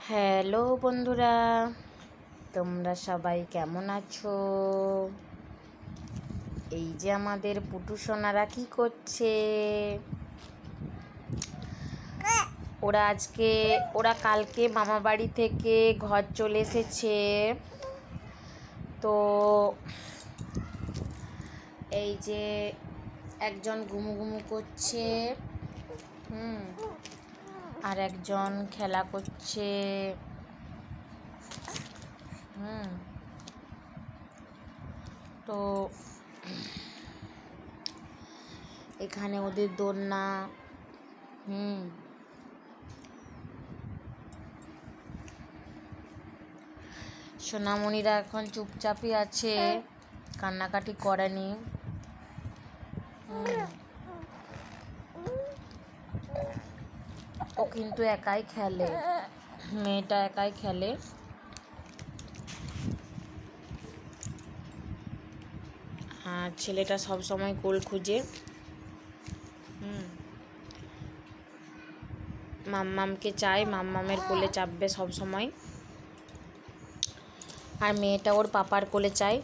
Hello বন্ধুরা, তোমরা সবাই কেমন আছো? এই যে আমাদের পুটু সোনারা কি করছে? ওরা কালকে মামা বাড়ি থেকে ঘর চলে এসেছে। তো এই যে একজন ঘুমু ঘুমু করছে, আর একজন খেলা করছে। তো এখানে ওদের দোলনা। সোনামণিরা এখন চুপচাপই আছে, কান্নাকাটি করেনি। ও কিন্তু একাই খেলে, মেয়েটা একাই খেলে। আর ছেলেটা সব সময় কোল খুঁজে। মাম্মামকে চায়, মাম্মামের কোলে চাপবে সব সময়। আর মেয়েটা ওর পাপার কোলে চায়।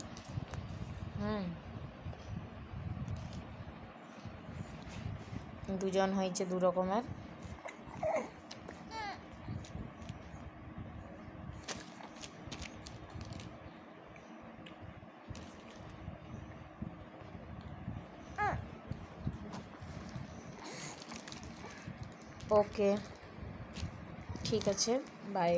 দুজন হয়েছে দু রকমের। ওকে, ঠিক আছে, বাই।